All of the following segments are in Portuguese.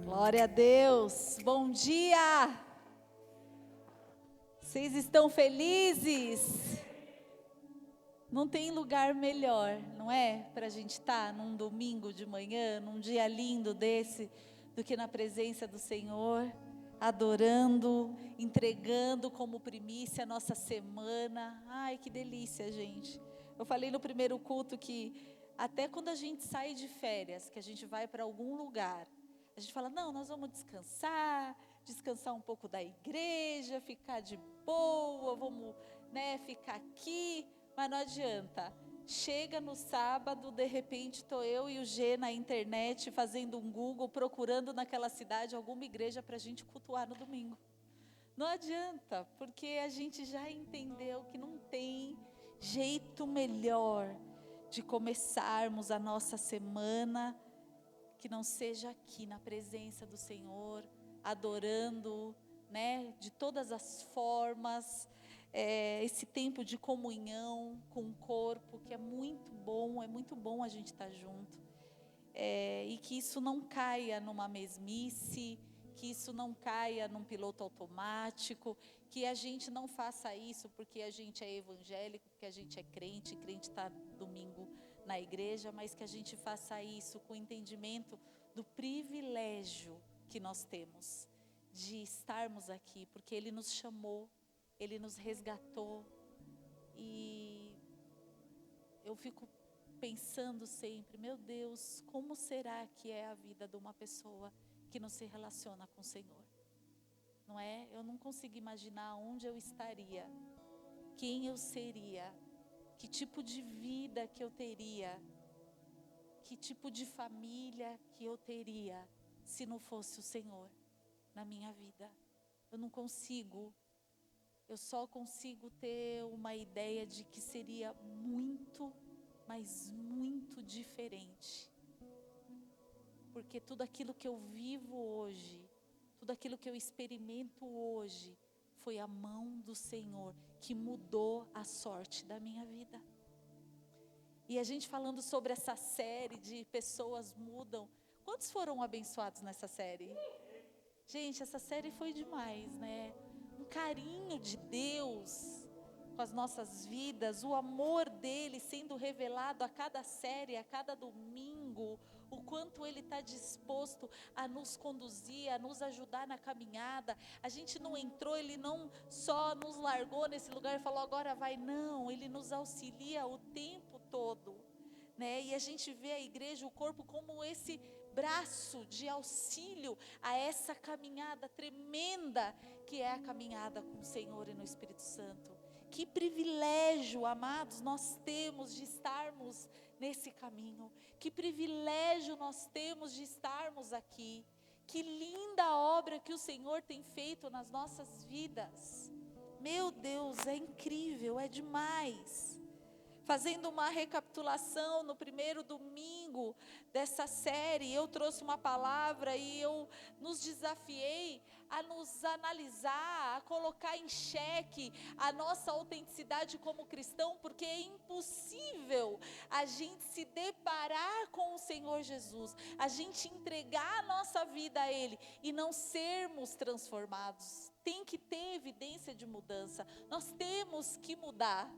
Glória a Deus, bom dia! Vocês estão felizes? Não tem lugar melhor, não é? Para a gente estar num domingo de manhã, num dia lindo desse, do que na presença do Senhor, adorando, entregando como primícia a nossa semana. Ai, que delícia, gente! Eu falei no primeiro culto que até quando a gente sai de férias, que a gente vai para algum lugar, a gente fala, não, nós vamos descansar um pouco da igreja, ficar de boa, vamos, ficar aqui, mas não adianta. Chega no sábado, de repente estou eu e o G na internet fazendo um Google, procurando naquela cidade alguma igreja para a gente cultuar no domingo. Não adianta, porque a gente já entendeu que não tem jeito melhor de começarmos a nossa semana que não seja aqui na presença do Senhor, adorando, de todas as formas, esse tempo de comunhão com o corpo, que é muito bom a gente estar junto, e que isso não caia numa mesmice, que isso não caia num piloto automático, que a gente não faça isso porque a gente é evangélico, porque a gente é crente está domingo na igreja, mas que a gente faça isso com o entendimento do privilégio que nós temos de estarmos aqui, porque Ele nos chamou, Ele nos resgatou, e eu fico pensando sempre, meu Deus, como será que é a vida de uma pessoa que não se relaciona com o Senhor? Não é? Eu não consigo imaginar onde eu estaria, quem eu seria, que tipo de vida que eu teria, que tipo de família que eu teria, se não fosse o Senhor na minha vida. Eu não consigo, eu só consigo ter uma ideia de que seria muito, mas muito diferente. Porque tudo aquilo que eu vivo hoje, tudo aquilo que eu experimento hoje, foi a mão do Senhor que mudou a sorte da minha vida. E a gente falando sobre essa série de pessoas mudam. Quantos foram abençoados nessa série? Gente, essa série foi demais, né? Um carinho de Deus com as nossas vidas, o amor dele sendo revelado a cada série, a cada domingo, o quanto ele está disposto a nos conduzir, a nos ajudar na caminhada. A gente não entrou, ele não só nos largou nesse lugar e falou agora vai, não, ele nos auxilia o tempo todo, e a gente vê a igreja, o corpo, como esse braço de auxílio a essa caminhada tremenda que é a caminhada com o Senhor e no Espírito Santo. Que privilégio, amados, nós temos de estarmos nesse caminho. Que privilégio nós temos de estarmos aqui. Que linda obra que o Senhor tem feito nas nossas vidas. Meu Deus, é incrível, é demais. Fazendo uma recapitulação no primeiro domingo dessa série, eu trouxe uma palavra e eu nos desafiei a nos analisar, a colocar em xeque a nossa autenticidade como cristão, porque é impossível a gente se deparar com o Senhor Jesus, a gente entregar a nossa vida a Ele e não sermos transformados. Tem que ter evidência de mudança, nós temos que mudar.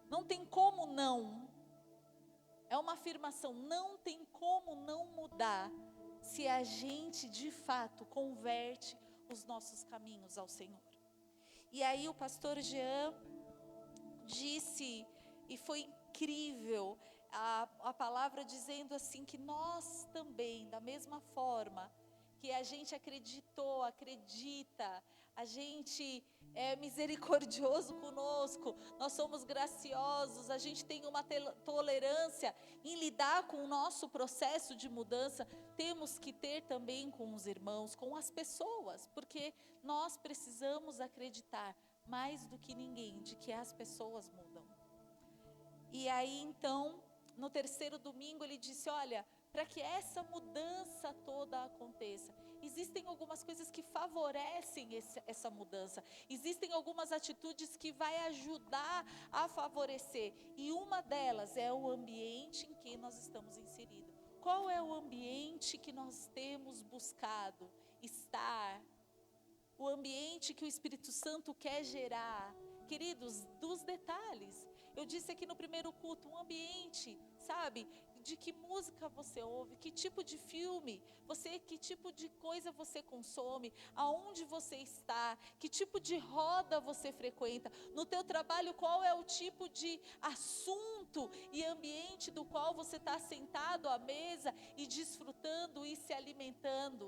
Não tem como não, é uma afirmação, não tem como não mudar, se a gente de fato converte os nossos caminhos ao Senhor. E aí o pastor Jean disse, e foi incrível, a palavra dizendo assim, que nós também, da mesma forma que a gente acredita, a gente é misericordioso conosco, nós somos graciosos, a gente tem uma tolerância em lidar com o nosso processo de mudança, temos que ter também com os irmãos, com as pessoas, porque nós precisamos acreditar mais do que ninguém de que as pessoas mudam. E aí então, no terceiro domingo ele disse, olha, para que essa mudança toda aconteça, existem algumas coisas que favorecem essa mudança, existem algumas atitudes que vai ajudar a favorecer, e uma delas é o ambiente em que nós estamos inseridos. qual é o ambiente que nós temos buscado estar? O ambiente que o Espírito Santo quer gerar, queridos, dos detalhes. Eu disse aqui no primeiro culto, um ambiente, sabe, de que música você ouve, que tipo de filme, que tipo de coisa você consome, aonde você está, que tipo de roda você frequenta, no teu trabalho qual é o tipo de assunto e ambiente do qual você está sentado à mesa e desfrutando e se alimentando.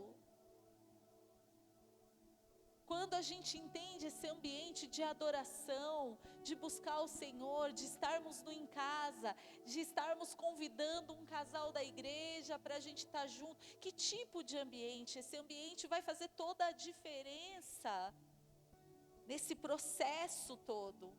Quando a gente entende esse ambiente de adoração, de buscar o Senhor, de estarmos em casa, de estarmos convidando um casal da igreja para a gente estar junto, que tipo de ambiente? Esse ambiente vai fazer toda a diferença nesse processo todo.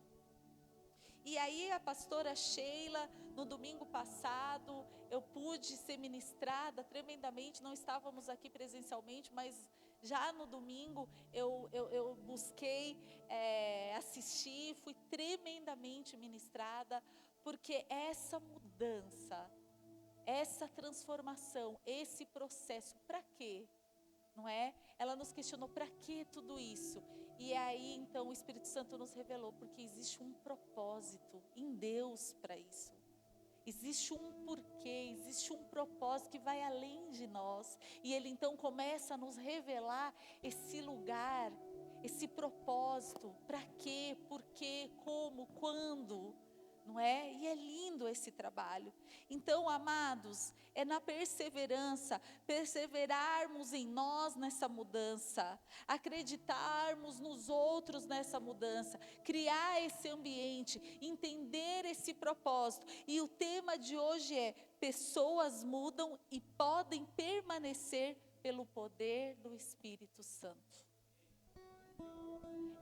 E aí a pastora Sheila, no domingo passado, eu pude ser ministrada tremendamente, não estávamos aqui presencialmente, mas já no domingo eu busquei assistir, fui tremendamente ministrada, porque essa mudança, essa transformação, esse processo, para quê? Não é? Ela nos questionou, para que tudo isso? E aí então o Espírito Santo nos revelou, porque existe um propósito em Deus para isso. Existe um porquê, existe um propósito que vai além de nós. E Ele então começa a nos revelar esse lugar, esse propósito, para quê, por quê, como, quando, não é? E é lindo esse trabalho. Então, amados, é na perseverança, perseverarmos em nós nessa mudança, acreditarmos nos outros nessa mudança, criar esse ambiente, entender esse propósito. E o tema de hoje é: pessoas mudam e podem permanecer pelo poder do Espírito Santo.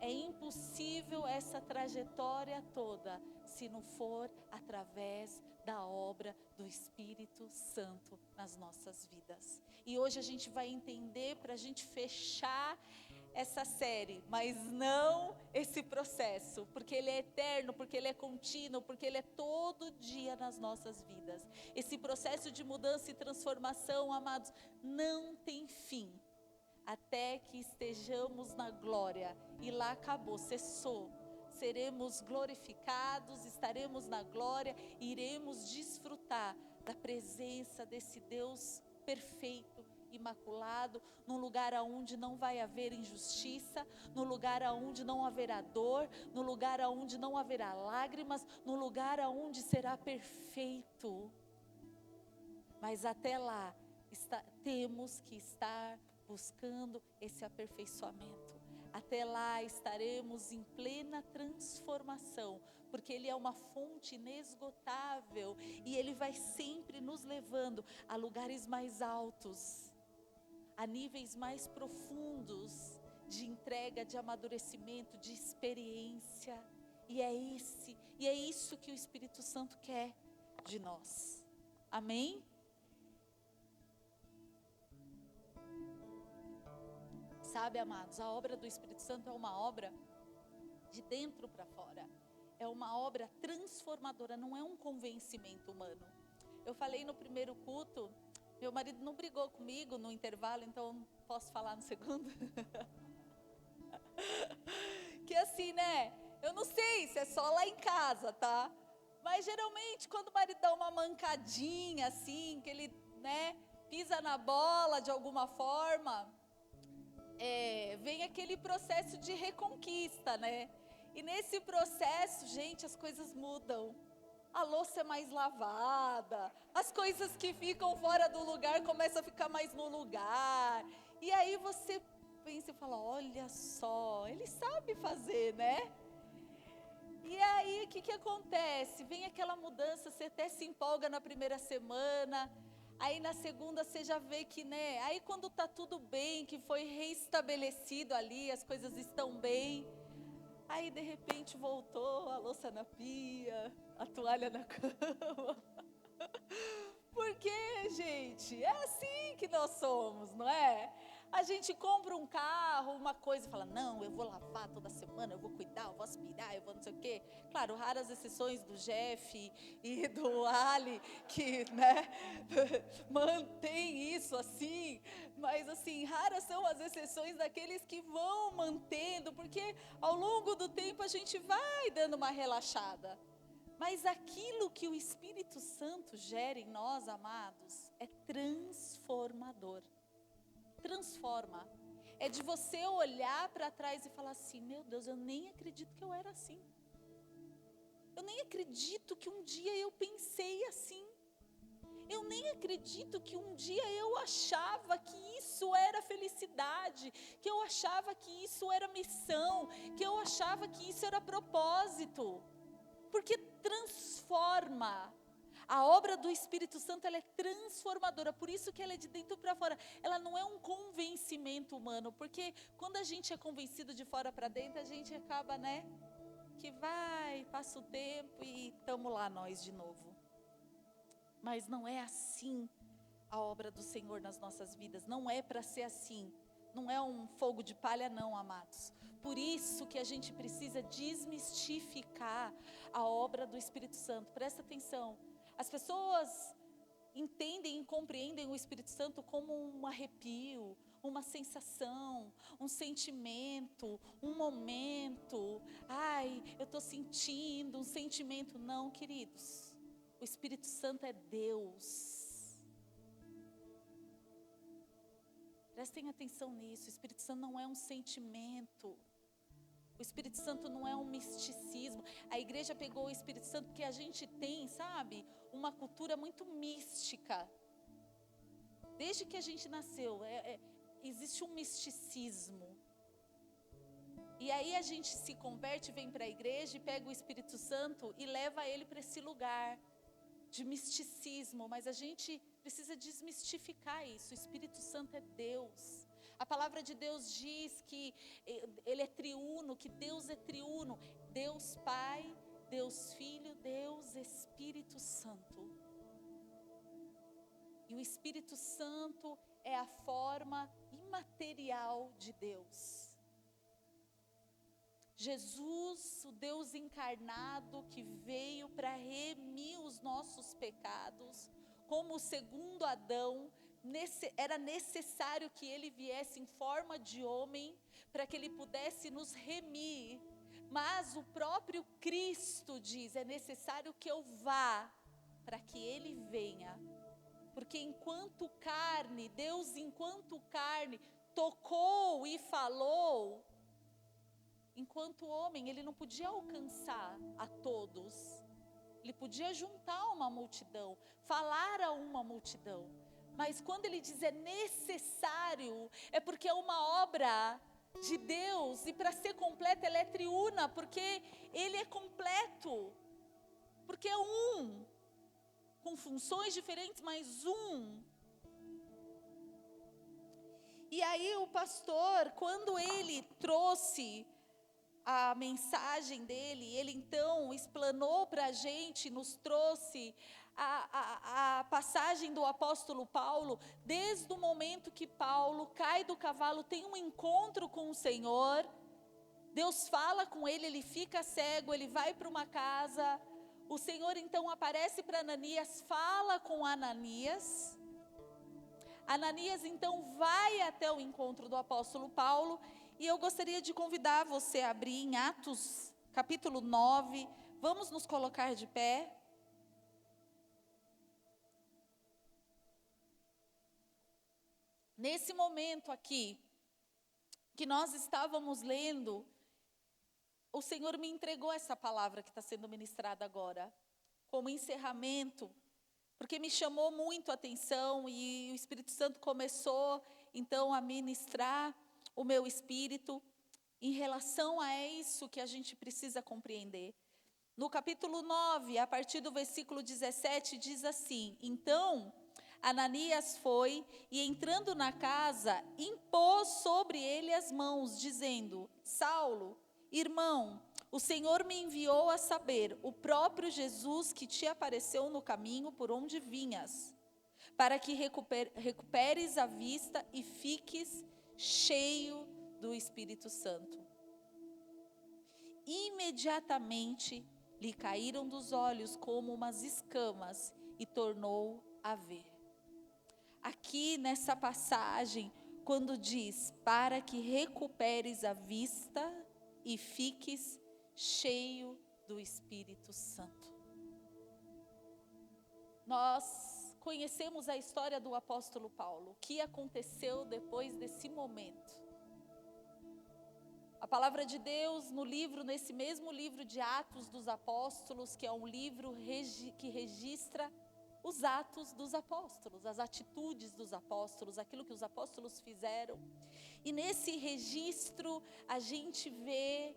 É impossível essa trajetória toda se não for através da obra do Espírito Santo nas nossas vidas. E hoje a gente vai entender, para a gente fechar essa série, mas não esse processo, porque ele é eterno, porque ele é contínuo, porque ele é todo dia nas nossas vidas. Esse processo de mudança e transformação, amados, não tem fim. Até que estejamos na glória, e lá acabou, cessou. Seremos glorificados, estaremos na glória, iremos desfrutar da presença desse Deus perfeito, imaculado, num lugar aonde não vai haver injustiça, no lugar aonde não haverá dor, no lugar aonde não haverá lágrimas, no lugar aonde será perfeito. Mas até lá, temos que estar buscando esse aperfeiçoamento. Até lá estaremos em plena transformação, porque Ele é uma fonte inesgotável e Ele vai sempre nos levando a lugares mais altos, a níveis mais profundos de entrega, de amadurecimento, de experiência. E é isso que o Espírito Santo quer de nós. Amém? Sabe, amados, a obra do Espírito Santo é uma obra de dentro para fora. É uma obra transformadora, não é um convencimento humano. Eu falei no primeiro culto, meu marido não brigou comigo no intervalo, então posso falar no segundo? Que assim, né? Eu não sei se é só lá em casa, tá? Mas geralmente quando o marido dá uma mancadinha assim, que ele, né, pisa na bola de alguma forma, vem aquele processo de reconquista, né? E nesse processo, gente, as coisas mudam. A louça é mais lavada, as coisas que ficam fora do lugar começam a ficar mais no lugar. E aí você pensa e fala, olha só, ele sabe fazer, né? E aí o que acontece? Vem aquela mudança, você até se empolga na primeira semana, aí na segunda você já vê que, né? Aí quando tá tudo bem, que foi reestabelecido ali, as coisas estão bem, aí de repente voltou a louça na pia, a toalha na cama. Porque, gente, é assim que nós somos, não é? A gente compra um carro, uma coisa e fala, não, eu vou lavar toda semana, eu vou cuidar, eu vou aspirar, eu vou não sei o quê. Claro, raras exceções do Jeff e do Ali, que, né, mantém isso assim. Mas assim, raras são as exceções daqueles que vão mantendo, porque ao longo do tempo a gente vai dando uma relaxada. Mas aquilo que o Espírito Santo gera em nós, amados, é transformador. Transforma. É de você olhar para trás e falar assim, meu Deus, eu nem acredito que eu era assim. Eu nem acredito que um dia eu pensei assim. Eu nem acredito que um dia eu achava que isso era felicidade, que eu achava que isso era missão, que eu achava que isso era propósito. Porque transforma. A obra do Espírito Santo, ela é transformadora, por isso que ela é de dentro para fora. Ela não é um convencimento humano, porque quando a gente é convencido de fora para dentro, a gente acaba, né, que vai, passa o tempo e estamos lá nós de novo. Mas não é assim a obra do Senhor nas nossas vidas, não é para ser assim. Não é um fogo de palha não, amados. Por isso que a gente precisa desmistificar a obra do Espírito Santo. Presta atenção. As pessoas entendem e compreendem o Espírito Santo como um arrepio, uma sensação, um sentimento, um momento. Ai, eu estou sentindo um sentimento. Não, queridos. O Espírito Santo é Deus. Prestem atenção nisso. O Espírito Santo não é um sentimento. O Espírito Santo não é um misticismo. A igreja pegou o Espírito Santo porque a gente tem, sabe, uma cultura muito mística. Desde que a gente nasceu, existe um misticismo. E aí a gente se converte, vem para a igreja e pega o Espírito Santo e leva ele para esse lugar de misticismo. Mas a gente precisa desmistificar isso. O Espírito Santo é Deus. A palavra de Deus diz que Ele é triuno, que Deus é triuno. Deus Pai, Deus Filho, Deus Espírito Santo. E o Espírito Santo é a forma imaterial de Deus. Jesus, o Deus encarnado que veio para remir os nossos pecados, como o segundo Adão, era necessário que ele viesse em forma de homem para que ele pudesse nos remir. Mas o próprio Cristo diz, é necessário que eu vá para que ele venha. Porque enquanto carne, Deus enquanto carne tocou e falou, enquanto homem ele não podia alcançar a todos. Ele podia juntar uma multidão, falar a uma multidão. Mas quando ele diz é necessário, é porque é uma obra de Deus. E para ser completa, ela é triuna, porque ele é completo. Porque é um, com funções diferentes, mas um. E aí o pastor, quando ele trouxe a mensagem dele, ele então explanou para a gente, nos trouxe a passagem do apóstolo Paulo, desde o momento que Paulo cai do cavalo, tem um encontro com o Senhor, Deus fala com ele, ele fica cego, ele vai para uma casa, o Senhor então aparece para Ananias, fala com Ananias, Ananias então vai até o encontro do apóstolo Paulo, e eu gostaria de convidar você a abrir em Atos, capítulo 9, vamos nos colocar de pé. Nesse momento aqui, que nós estávamos lendo, o Senhor me entregou essa palavra que está sendo ministrada agora, como encerramento, porque me chamou muito a atenção e o Espírito Santo começou então a ministrar o meu espírito em relação a isso que a gente precisa compreender. No capítulo 9, a partir do versículo 17, diz assim: então Ananias foi e entrando na casa, impôs sobre ele as mãos, dizendo: Saulo, irmão, o Senhor me enviou a saber, o próprio Jesus que te apareceu no caminho por onde vinhas, para que recuperes a vista e fiques cheio do Espírito Santo. Imediatamente lhe caíram dos olhos como umas escamas e tornou a ver. Aqui nessa passagem, quando diz, para que recuperes a vista e fiques cheio do Espírito Santo. Nós conhecemos a história do apóstolo Paulo, o que aconteceu depois desse momento. A palavra de Deus nesse mesmo livro de Atos dos Apóstolos, que é um livro que registra os atos dos apóstolos, as atitudes dos apóstolos, aquilo que os apóstolos fizeram. E nesse registro a gente vê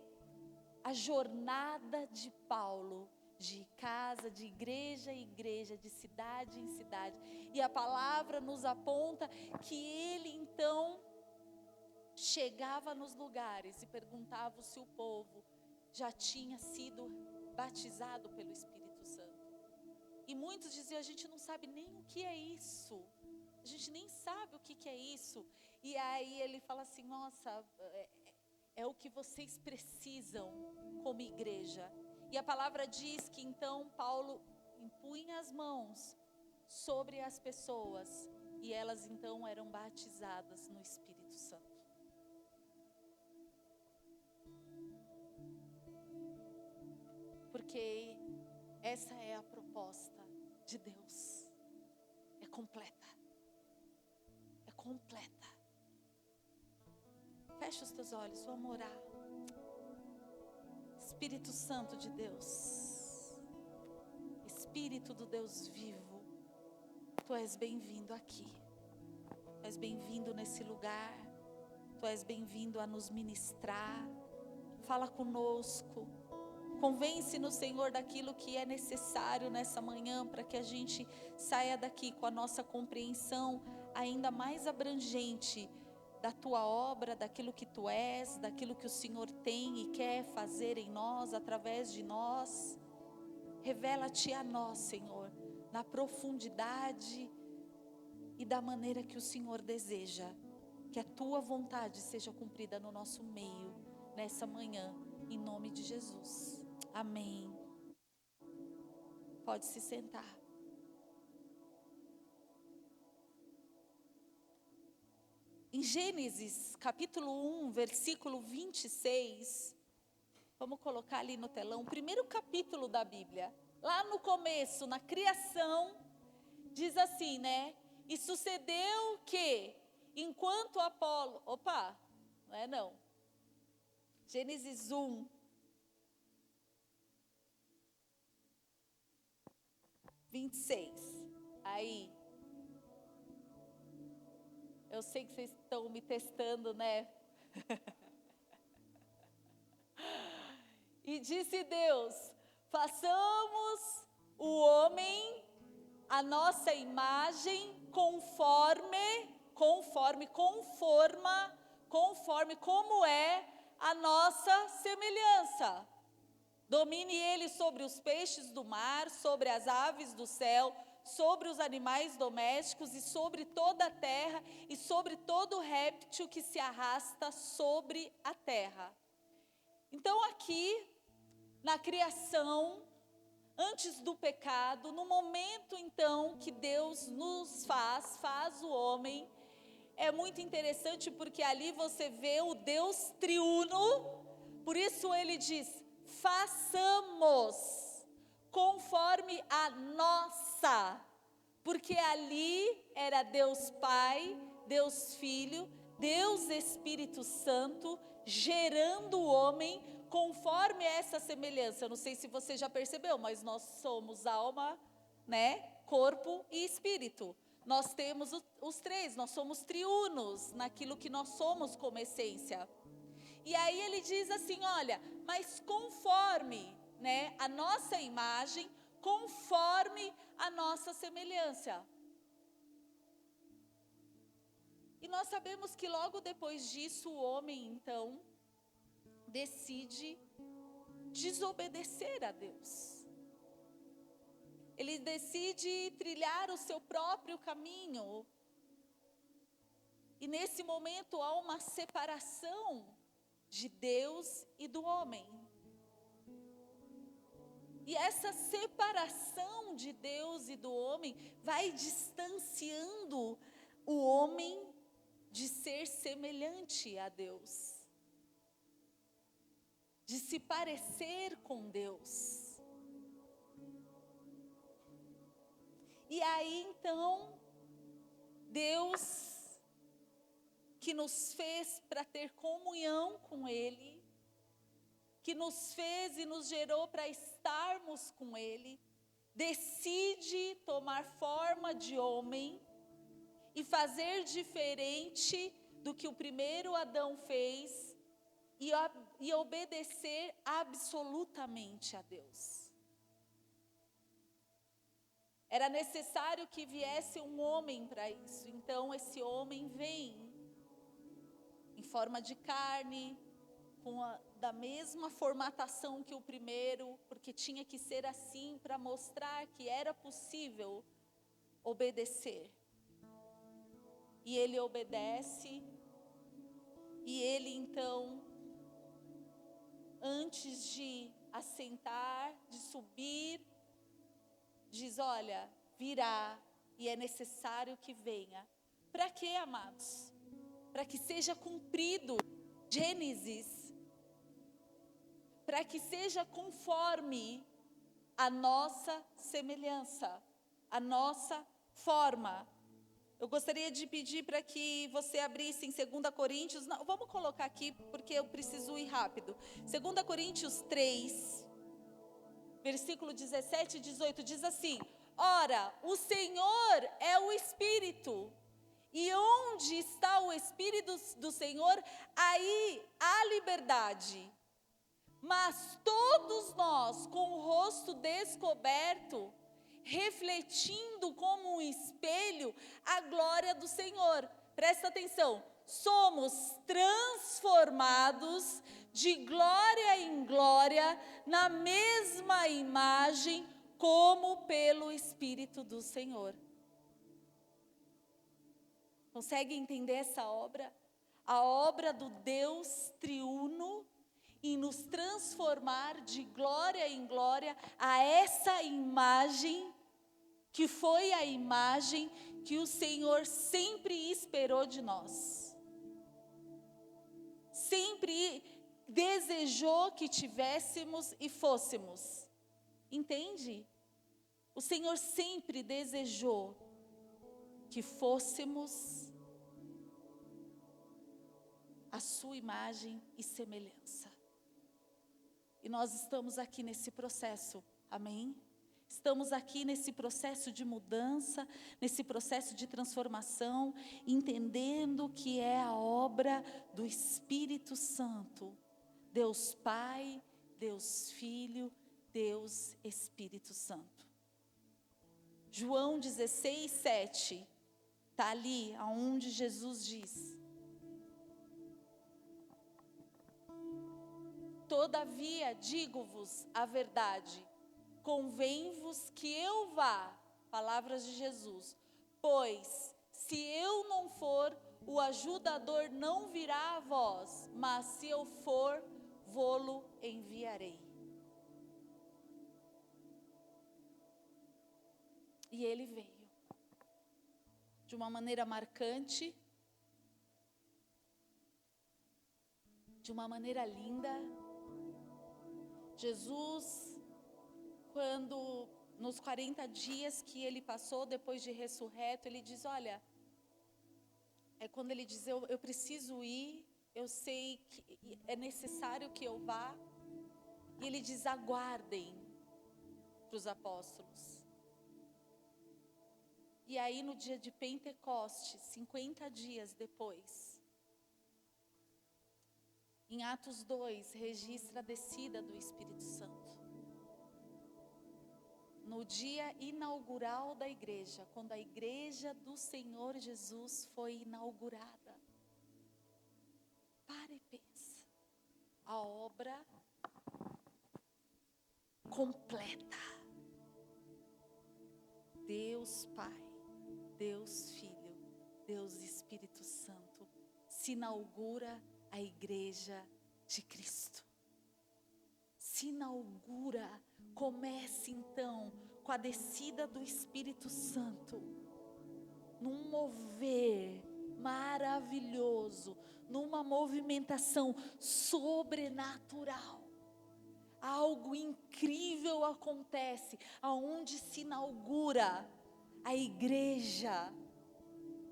a jornada de Paulo, de casa, de igreja em igreja, de cidade em cidade. E a palavra nos aponta que ele então chegava nos lugares e perguntava se o povo já tinha sido batizado pelo Espírito Santo. E muitos diziam, a gente não sabe nem o que é isso. A gente nem sabe o que é isso. E aí ele fala assim, nossa, é o que vocês precisam como igreja. E a palavra diz que então Paulo impunha as mãos sobre as pessoas e elas então eram batizadas no Espírito Santo. Porque essa é a proposta de Deus. É completa. É completa. Fecha os teus olhos, vamos orar. Espírito Santo de Deus, Espírito do Deus vivo, Tu és bem-vindo aqui. Tu és bem-vindo nesse lugar. Tu és bem-vindo a nos ministrar. Fala conosco. Convence-nos, Senhor, daquilo que é necessário nessa manhã, para que a gente saia daqui com a nossa compreensão ainda mais abrangente da Tua obra, daquilo que Tu és, daquilo que o Senhor tem e quer fazer em nós, através de nós. Revela-te a nós, Senhor, na profundidade e da maneira que o Senhor deseja, que a Tua vontade seja cumprida no nosso meio, nessa manhã, em nome de Jesus. Amém. Pode se sentar. Em Gênesis, capítulo 1, versículo 26, vamos colocar ali no telão, o primeiro capítulo da Bíblia. Lá no começo, na criação, diz assim, né? E sucedeu que, enquanto Apolo... Opa, não é não. Gênesis 1. Aí, eu sei que vocês estão me testando, né? E disse Deus, façamos o homem a nossa imagem conforme como é a nossa semelhança. Domine ele sobre os peixes do mar, sobre as aves do céu, sobre os animais domésticos e sobre toda a terra e sobre todo réptil que se arrasta sobre a terra. Então aqui, na criação, antes do pecado, no momento então que Deus nos faz o homem, é muito interessante porque ali você vê o Deus triuno, por isso ele diz, façamos conforme a nossa, porque ali era Deus Pai, Deus Filho, Deus Espírito Santo, gerando o homem conforme essa semelhança. Eu não sei se você já percebeu, mas nós somos alma, né, corpo e espírito. Nós temos os três, nós somos triunos naquilo que nós somos como essência. E aí ele diz assim, olha, mas conforme, né, a nossa imagem, conforme a nossa semelhança. E nós sabemos que logo depois disso o homem então decide desobedecer a Deus. Ele decide trilhar o seu próprio caminho. E nesse momento há uma separação de Deus e do homem. E essa separação de Deus e do homem vai distanciando o homem de ser semelhante a Deus, de se parecer com Deus. E aí então, Deus que nos fez para ter comunhão com Ele, que nos fez e nos gerou para estarmos com Ele, decide tomar forma de homem e fazer diferente do que o primeiro Adão fez e obedecer absolutamente a Deus. Era necessário que viesse um homem para isso, então esse homem vem em forma de carne, da mesma formatação que o primeiro, porque tinha que ser assim para mostrar que era possível obedecer. E ele obedece, e ele então, antes de assentar, de subir, diz: olha, virá, e é necessário que venha. Para quê, amados? Para que seja cumprido Gênesis, para que seja conforme a nossa semelhança, a nossa forma. Eu gostaria de pedir para que você abrisse em 2 Coríntios, não, vamos colocar aqui porque eu preciso ir rápido. 2 Coríntios 3, versículo 17 e 18, diz assim: ora, o Senhor é o Espírito, e onde está o Espírito do Senhor, aí há liberdade. Mas todos nós, com o rosto descoberto, refletindo como um espelho a glória do Senhor, presta atenção, somos transformados de glória em glória na mesma imagem, como pelo Espírito do Senhor. Consegue entender essa obra? A obra do Deus triuno em nos transformar de glória em glória a essa imagem, que foi a imagem que o Senhor sempre esperou de nós. Sempre desejou que tivéssemos e fôssemos. Entende? O Senhor sempre desejou que fôssemos a sua imagem e semelhança. E nós estamos aqui nesse processo, amém? Estamos aqui nesse processo de mudança, nesse processo de transformação, entendendo que é a obra do Espírito Santo. Deus Pai, Deus Filho, Deus Espírito Santo. João 16, 7, está ali aonde Jesus diz: todavia digo-vos a verdade, convém-vos que eu vá, palavras de Jesus, pois se eu não for, o ajudador não virá a vós, mas se eu for, vô-lo enviarei. E ele veio, de uma maneira marcante, de uma maneira linda. Jesus, quando nos 40 dias que ele passou depois de ressurreto, ele diz: olha, é quando ele diz, eu preciso ir, eu sei que é necessário que eu vá, e ele diz: aguardem para os apóstolos. E aí no dia de Pentecostes, 50 dias depois, em Atos 2, registra a descida do Espírito Santo. No dia inaugural da igreja, quando a igreja do Senhor Jesus foi inaugurada. Para e pensa. A obra completa. Deus Pai, Deus Filho, Deus e Espírito Santo, se inaugura a igreja de Cristo. Se inaugura, comece então com a descida do Espírito Santo, num mover maravilhoso, numa movimentação sobrenatural. Algo incrível acontece, aonde se inaugura a igreja.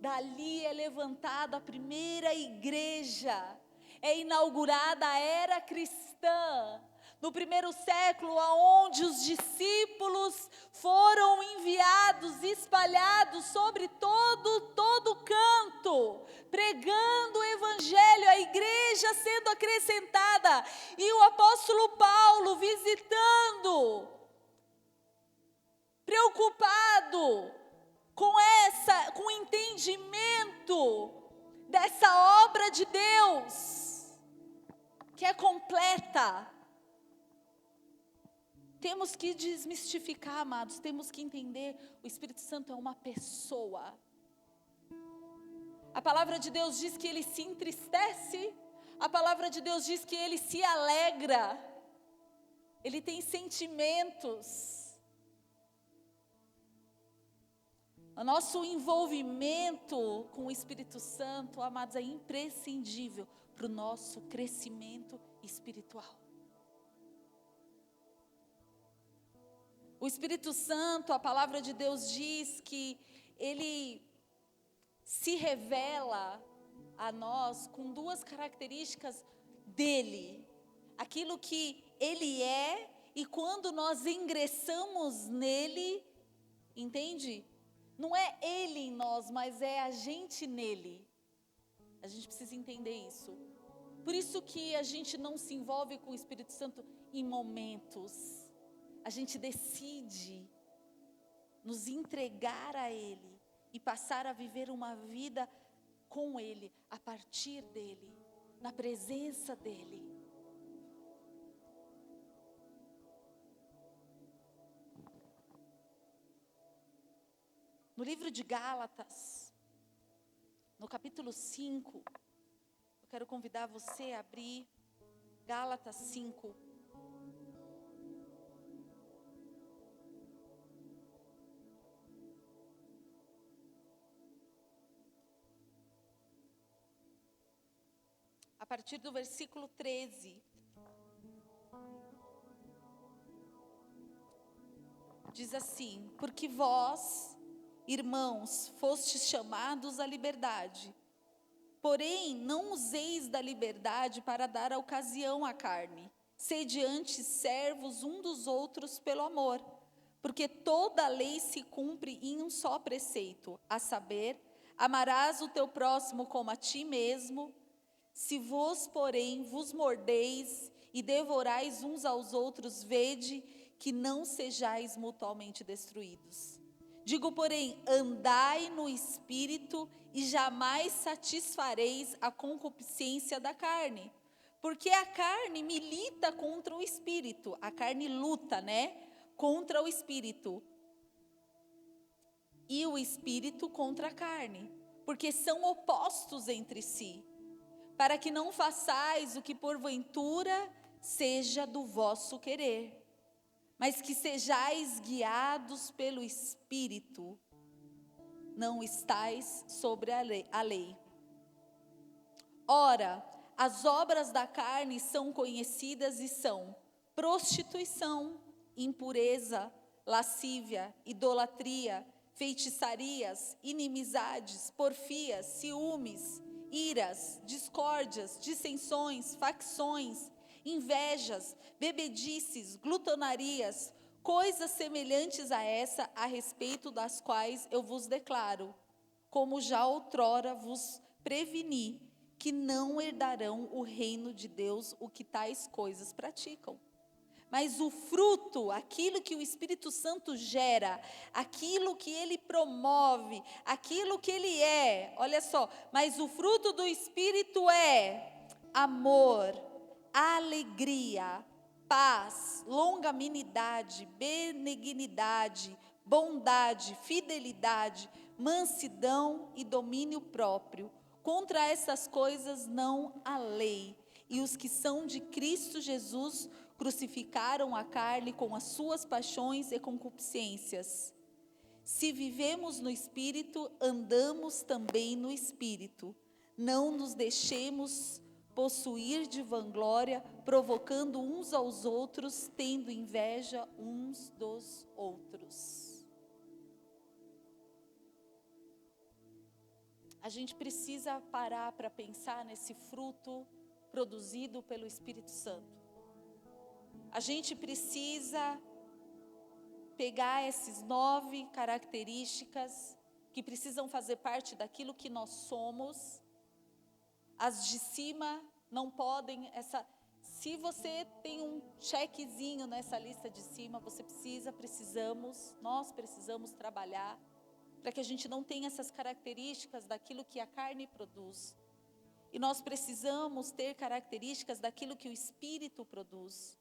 Dali é levantada a primeira igreja, é inaugurada a era cristã. No primeiro século, aonde os discípulos foram enviados, espalhados sobre todo canto, pregando o evangelho, a igreja sendo acrescentada, e o apóstolo Paulo visitando, preocupado com o entendimento dessa obra de Deus, que é completa. Temos que desmistificar, amados, temos que entender, o Espírito Santo é uma pessoa. A palavra de Deus diz que ele se entristece, a palavra de Deus diz que ele se alegra, ele tem sentimentos. O nosso envolvimento com o Espírito Santo, amados, é imprescindível para o nosso crescimento espiritual. O Espírito Santo, a palavra de Deus diz que ele se revela a nós com duas características dele. Aquilo que ele é, e quando nós ingressamos nele, entende? Não é ele em nós, mas é a gente nele. A gente precisa entender isso. Por isso que a gente não se envolve com o Espírito Santo em momentos. A gente decide nos entregar a Ele e passar a viver uma vida com Ele, a partir dEle, na presença dEle. No livro de Gálatas, no capítulo 5, eu quero convidar você a abrir Gálatas 5. A partir do versículo 13. Diz assim: porque vós, irmãos, fostes chamados à liberdade, porém não useis da liberdade para dar ocasião à carne. Sede antes servos um dos outros pelo amor, porque toda a lei se cumpre em um só preceito, a saber, amarás o teu próximo como a ti mesmo. Se vos, porém, vos mordeis e devorais uns aos outros, vede que não sejais mutuamente destruídos. Digo, porém, andai no Espírito e jamais satisfareis a concupiscência da carne. Porque a carne milita contra o Espírito, a carne luta, contra o Espírito. E o Espírito contra a carne, porque são opostos entre si. Para que não façais o que porventura seja do vosso querer, mas que sejais guiados pelo Espírito, não estais sobre a lei. Ora, as obras da carne são conhecidas e são prostituição, impureza, lascívia, idolatria, feitiçarias, inimizades, porfias, ciúmes, iras, discórdias, dissensões, facções, invejas, bebedices, glutonarias, coisas semelhantes a essa, a respeito das quais eu vos declaro, como já outrora vos preveni, que não herdarão o reino de Deus o que tais coisas praticam. Mas o fruto, aquilo que o Espírito Santo gera, aquilo que ele promove, aquilo que ele é, olha só, mas o fruto do Espírito é amor, alegria, paz, longanimidade, benignidade, bondade, fidelidade, mansidão e domínio próprio. Contra essas coisas não há lei. E os que são de Cristo Jesus crucificaram a carne com as suas paixões e concupiscências. Se vivemos no Espírito, andamos também no Espírito. Não nos deixemos possuir de vanglória, provocando uns aos outros, tendo inveja uns dos outros. A gente precisa parar para pensar nesse fruto produzido pelo Espírito Santo. A gente precisa pegar essas 9 características que precisam fazer parte daquilo que nós somos. As de cima não podem, se você tem um chequezinho nessa lista de cima, nós precisamos trabalhar para que a gente não tenha essas características daquilo que a carne produz. E nós precisamos ter características daquilo que o Espírito produz.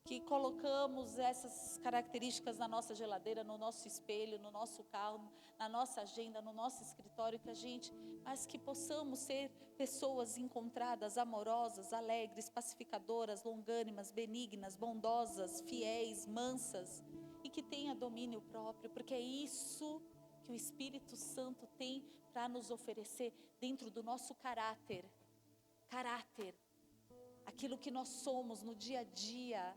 Que colocamos essas características na nossa geladeira, no nosso espelho, no nosso carro, na nossa agenda, no nosso escritório, mas que possamos ser pessoas encontradas, amorosas, alegres, pacificadoras, longânimas, benignas, bondosas, fiéis, mansas, e que tenha domínio próprio, porque é isso que o Espírito Santo tem para nos oferecer dentro do nosso caráter, aquilo que nós somos no dia a dia.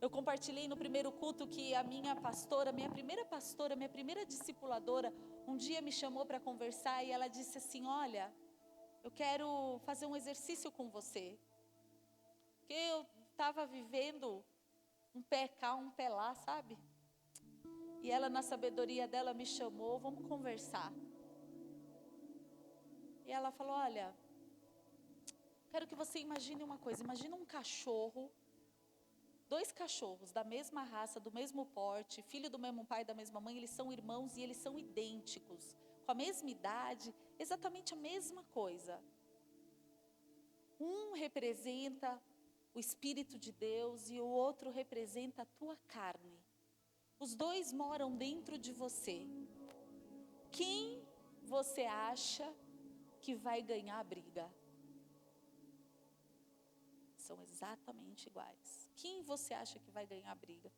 Eu compartilhei no primeiro culto que a minha primeira discipuladora, um dia me chamou para conversar e ela disse assim: olha, eu quero fazer um exercício com você. Porque eu estava vivendo um pé cá, um pé lá, sabe? E ela, na sabedoria dela, me chamou, vamos conversar. E ela falou: olha, quero que você imagine uma coisa, imagina um cachorro, 2 cachorros da mesma raça, do mesmo porte, filho do mesmo pai, da mesma mãe, eles são irmãos e eles são idênticos, com a mesma idade, exatamente a mesma coisa. Um representa o Espírito de Deus e o outro representa a tua carne. Os 2 moram dentro de você. Quem você acha que vai ganhar a briga? São exatamente iguais. Quem você acha que vai ganhar a briga?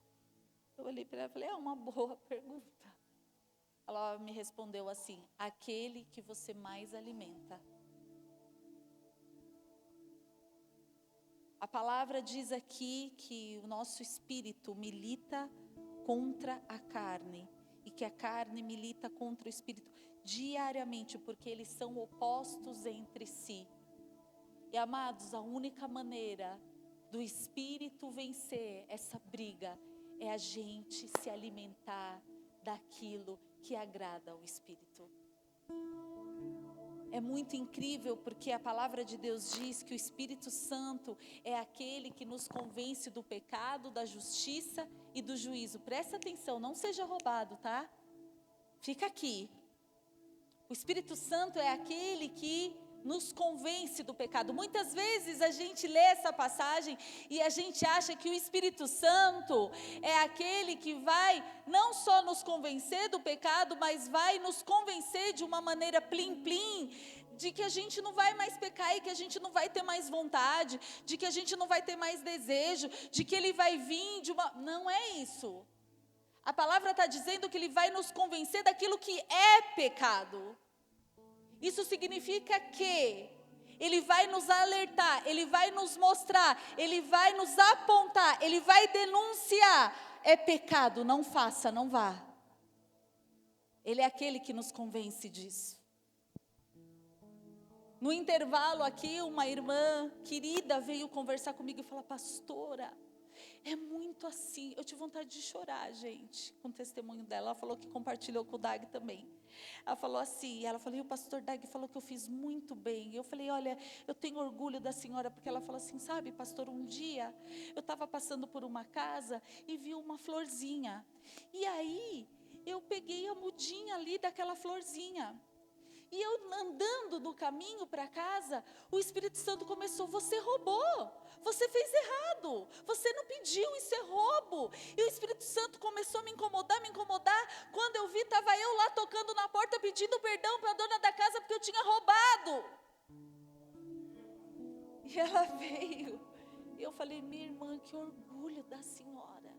Eu olhei para ela e falei: é uma boa pergunta. Ela me respondeu assim: aquele que você mais alimenta. A palavra diz aqui que o nosso espírito milita contra a carne, e que a carne milita contra o espírito diariamente, porque eles são opostos entre si. E amados, a única maneira do Espírito vencer essa briga é a gente se alimentar daquilo que agrada ao Espírito. É muito incrível porque a palavra de Deus diz que o Espírito Santo é aquele que nos convence do pecado, da justiça e do juízo. Presta atenção, não seja roubado, tá? Fica aqui. O Espírito Santo é aquele que nos convence do pecado. Muitas vezes a gente lê essa passagem e a gente acha que o Espírito Santo é aquele que vai não só nos convencer do pecado, mas vai nos convencer de uma maneira plim-plim, de que a gente não vai mais pecar e que a gente não vai ter mais vontade, de que a gente não vai ter mais desejo, de que ele vai vir de uma... Não é isso. A palavra está dizendo que ele vai nos convencer daquilo que é pecado. Isso significa que ele vai nos alertar, ele vai nos mostrar, ele vai nos apontar, ele vai denunciar. É pecado, não faça, não vá. Ele é aquele que nos convence disso. No intervalo aqui, uma irmã querida veio conversar comigo e falar: pastora, é muito assim. Eu tive vontade de chorar, gente, com o testemunho dela. Ela falou que compartilhou com o Dag também. Ela falou assim, e o pastor Dag falou que eu fiz muito bem. Eu falei: olha, eu tenho orgulho da senhora, porque ela falou assim: sabe, pastor, um dia eu estava passando por uma casa e vi uma florzinha. E aí, eu peguei a mudinha ali daquela florzinha. E eu andando no caminho para casa, o Espírito Santo começou: você roubou, você fez errado, você não pediu, isso é roubo. E o Espírito Santo começou a me incomodar. Quando eu vi, estava eu lá tocando na porta, pedindo perdão para a dona da casa, porque eu tinha roubado. E ela veio, e eu falei: minha irmã, que orgulho da senhora,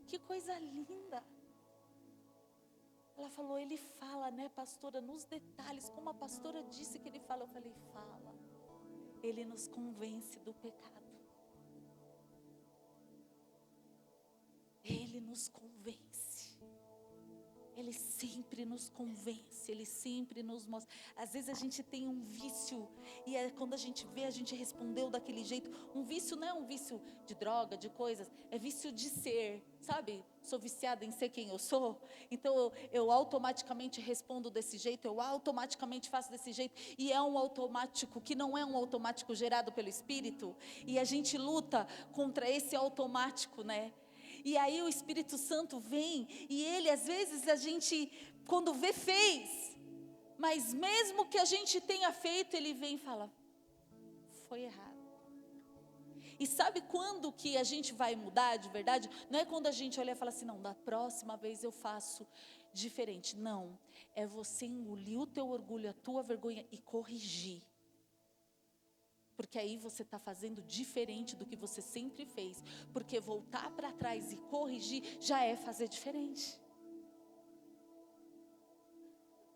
que coisa linda. Ela falou: ele fala, né, pastora, nos detalhes, como a pastora disse que ele fala. Eu falei: fala. Ele nos convence do pecado. Ele nos convence. Ele sempre nos convence, Ele sempre nos mostra. Às vezes a gente tem um vício, e quando a gente vê, a gente respondeu daquele jeito. Um vício não é um vício de droga, de coisas, é vício de ser, sabe? Sou viciada em ser quem eu sou, então eu automaticamente respondo desse jeito, eu automaticamente faço desse jeito, e é um automático que não é um automático gerado pelo Espírito, e a gente luta contra esse automático, né? E aí o Espírito Santo vem, e ele, às vezes, a gente, quando vê, fez. Mas mesmo que a gente tenha feito, ele vem e fala: foi errado. E sabe quando que a gente vai mudar de verdade? Não é quando a gente olha e fala assim: não, da próxima vez eu faço diferente. Não, é você engolir o teu orgulho, a tua vergonha e corrigir. Porque aí você está fazendo diferente do que você sempre fez. Porque voltar para trás e corrigir já é fazer diferente.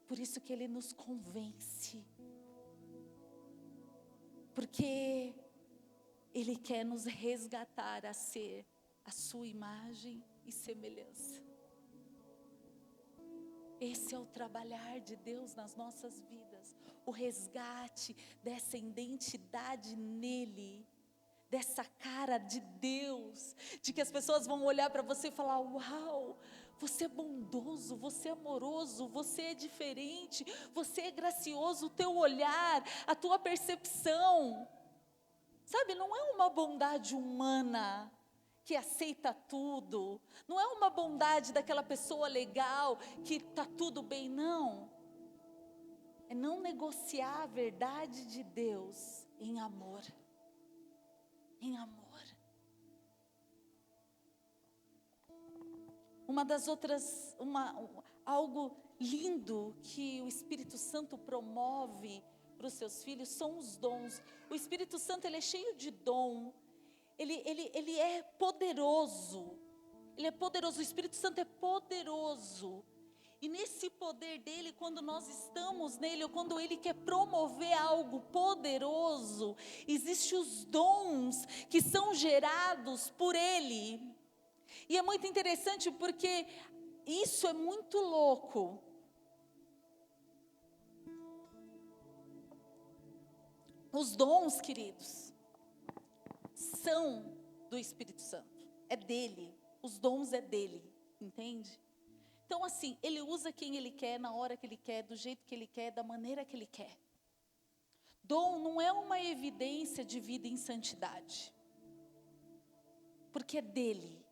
Por isso que Ele nos convence. Porque Ele quer nos resgatar a ser a sua imagem e semelhança. Esse é o trabalhar de Deus nas nossas vidas. O resgate dessa identidade nele, dessa cara de Deus, de que as pessoas vão olhar para você e falar: uau, você é bondoso, você é amoroso, você é diferente, você é gracioso, o teu olhar, a tua percepção, sabe, não é uma bondade humana que aceita tudo, não é uma bondade daquela pessoa legal que está tudo bem, não. É não negociar a verdade de Deus em amor. Em amor. Algo lindo que o Espírito Santo promove para os seus filhos são os dons. O Espírito Santo, ele é cheio de dom. Ele é poderoso. Ele é poderoso. O Espírito Santo é poderoso. E nesse poder dele, quando nós estamos nele, ou quando ele quer promover algo poderoso, existem os dons que são gerados por ele. E é muito interessante porque isso é muito louco. Os dons, queridos, são do Espírito Santo. É dele. Os dons é dele, entende? Então, assim, ele usa quem ele quer, na hora que ele quer, do jeito que ele quer, da maneira que ele quer. Dom não é uma evidência de vida em santidade, porque é dele.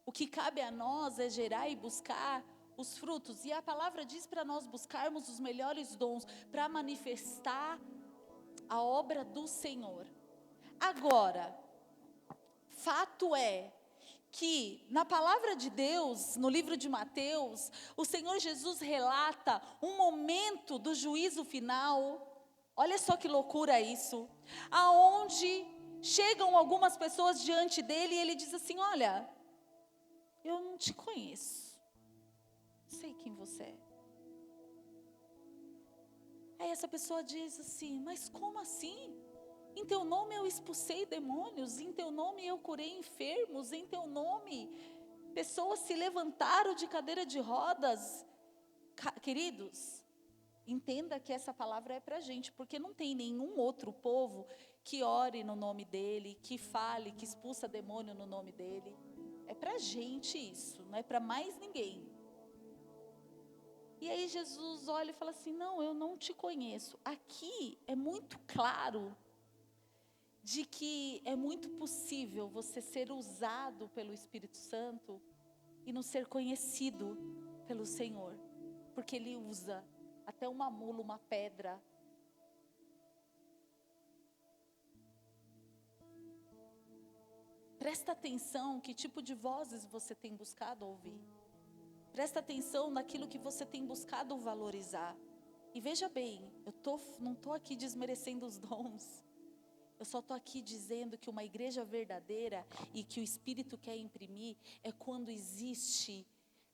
O que cabe a nós é gerar e buscar os frutos. E a palavra diz para nós buscarmos os melhores dons para manifestar a obra do Senhor. Agora, fato é que na palavra de Deus, no livro de Mateus, o Senhor Jesus relata um momento do juízo final. Olha só que loucura isso. Aonde chegam algumas pessoas diante dele e ele diz assim: olha, eu não te conheço, não sei quem você é. Aí essa pessoa diz assim: mas como assim? Em teu nome eu expulsei demônios, em teu nome eu curei enfermos, em teu nome pessoas se levantaram de cadeira de rodas. Queridos, entenda que essa palavra é para a gente, porque não tem nenhum outro povo que ore no nome dele, que fale, que expulsa demônio no nome dele. É para a gente isso, não é para mais ninguém. E aí Jesus olha e fala assim: não, eu não te conheço. Aqui é muito claro de que é muito possível você ser usado pelo Espírito Santo e não ser conhecido pelo Senhor, porque Ele usa até uma mula, uma pedra. Presta atenção que tipo de vozes você tem buscado ouvir. Presta atenção naquilo que você tem buscado valorizar. E veja bem, não estou aqui desmerecendo os dons. Eu só estou aqui dizendo que uma igreja verdadeira e que o Espírito quer imprimir é quando existe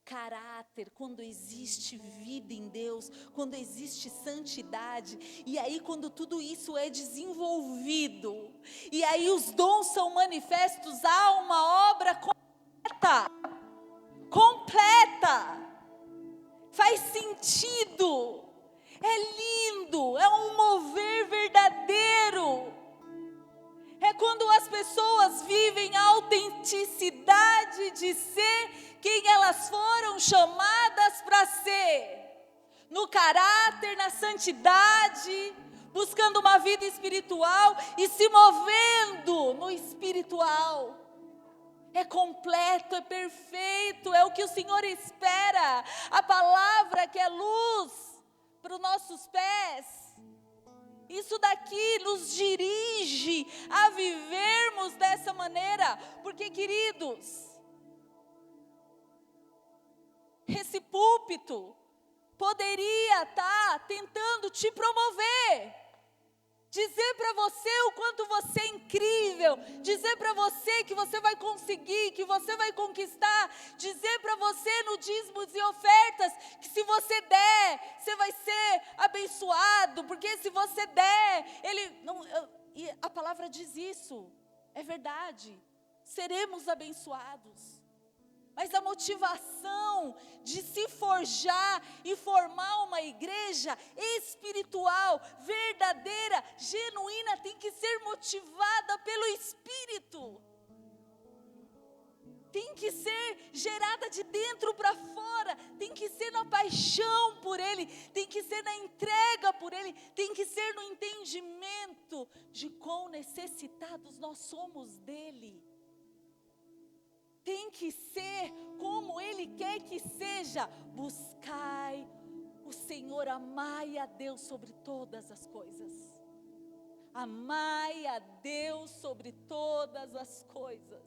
caráter, quando existe vida em Deus, quando existe santidade, e aí quando tudo isso é desenvolvido, e aí os dons são manifestos, há uma obra completa, faz sentido, é lindo, é um mover verdadeiro. É quando as pessoas vivem a autenticidade de ser quem elas foram chamadas para ser. No caráter, na santidade, buscando uma vida espiritual e se movendo no espiritual. É completo, é perfeito, é o que o Senhor espera. A palavra que é luz para os nossos pés. Isso daqui nos dirige a vivermos dessa maneira, porque, queridos, esse púlpito poderia estar tentando te promover, dizer para você o quanto você é incrível, dizer para você que você vai conseguir, que você vai conquistar, dizer para você no dízimos e ofertas, que se você der, você vai ser abençoado, porque se você der, e a palavra diz isso, é verdade, seremos abençoados. Mas a motivação de se forjar e formar uma igreja espiritual, verdadeira, genuína, tem que ser motivada pelo Espírito. Tem que ser gerada de dentro para fora, tem que ser na paixão por Ele, tem que ser na entrega por Ele, tem que ser no entendimento de quão necessitados nós somos dEle. Tem que ser como Ele quer que seja. Buscai o Senhor, amai a Deus sobre todas as coisas. Amai a Deus sobre todas as coisas.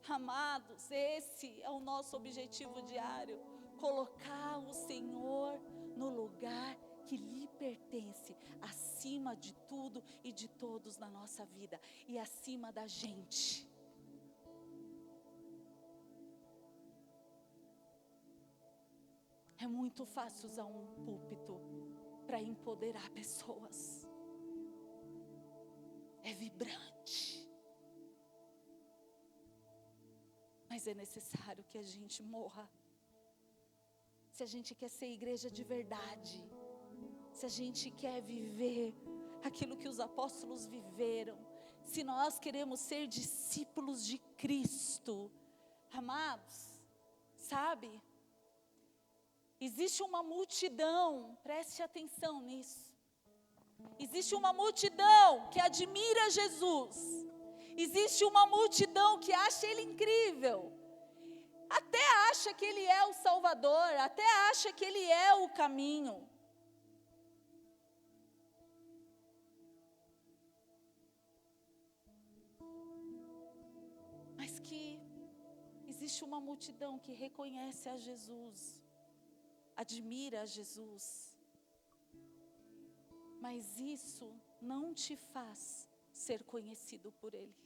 Amados, esse é o nosso objetivo diário. Colocar o Senhor no lugar que lhe pertence, acima de tudo e de todos na nossa vida. E acima da gente. É muito fácil usar um púlpito para empoderar pessoas. É vibrante. Mas é necessário que a gente morra. Se a gente quer ser igreja de verdade, se a gente quer viver aquilo que os apóstolos viveram, se nós queremos ser discípulos de Cristo, amados, sabe? Existe uma multidão, preste atenção nisso. Existe uma multidão que admira Jesus. Existe uma multidão que acha Ele incrível. Até acha que Ele é o Salvador, até acha que Ele é o caminho. Mas que existe uma multidão que reconhece a Jesus. Admira Jesus, mas isso não te faz ser conhecido por Ele.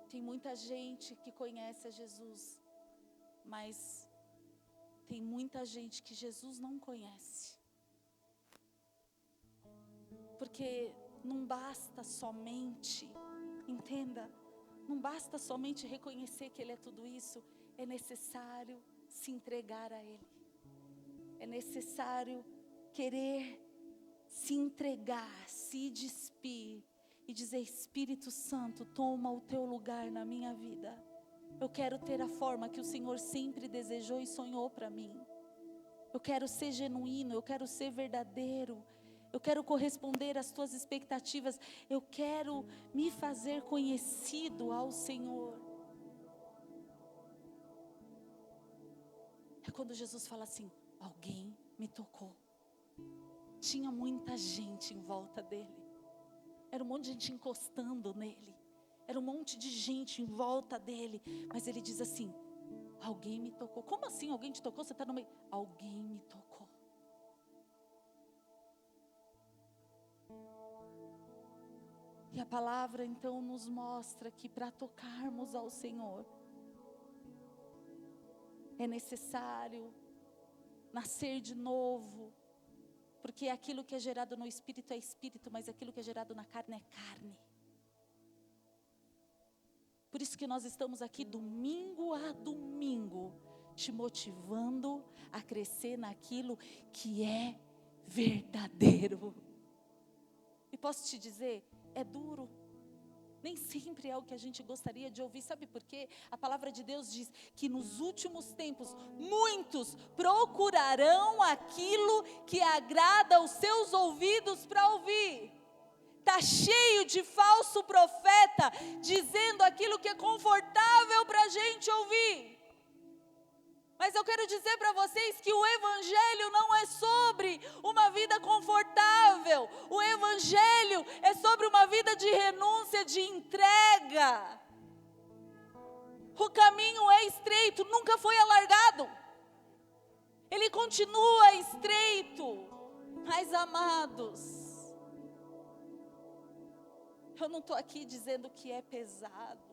Tem muita gente que conhece a Jesus, mas tem muita gente que Jesus não conhece. Porque não basta somente, entenda, não basta somente reconhecer que Ele é tudo isso, é necessário se entregar a Ele. É necessário querer se entregar, se despir e dizer: Espírito Santo, toma o teu lugar na minha vida. Eu quero ter a forma que o Senhor sempre desejou e sonhou para mim. Eu quero ser genuíno, eu quero ser verdadeiro. Eu quero corresponder às tuas expectativas. Eu quero me fazer conhecido ao Senhor. quando Jesus fala assim: alguém me tocou. Tinha muita gente em volta dele. Era um monte de gente encostando nele. Era um monte de gente em volta dele. Mas ele diz assim: alguém me tocou. Como assim alguém te tocou? Você está no meio. Alguém me tocou. E a palavra então nos mostra que para tocarmos ao Senhor, é necessário nascer de novo. Porque aquilo que é gerado no Espírito é Espírito, mas aquilo que é gerado na carne é carne. Por isso que nós estamos aqui domingo a domingo, te motivando a crescer naquilo que é verdadeiro. E posso te dizer, é duro. Nem sempre é o que a gente gostaria de ouvir. Sabe por quê? A palavra de Deus diz que nos últimos tempos, muitos procurarão aquilo que agrada aos seus ouvidos para ouvir. Está cheio de falso profeta, dizendo aquilo que é confortável para a gente ouvir. Mas eu quero dizer para vocês que o Evangelho não é sobre uma vida confortável. O Evangelho é sobre uma vida de renúncia, de entrega. O caminho é estreito, nunca foi alargado. Ele continua estreito. Mas amados, eu não estou aqui dizendo que é pesado.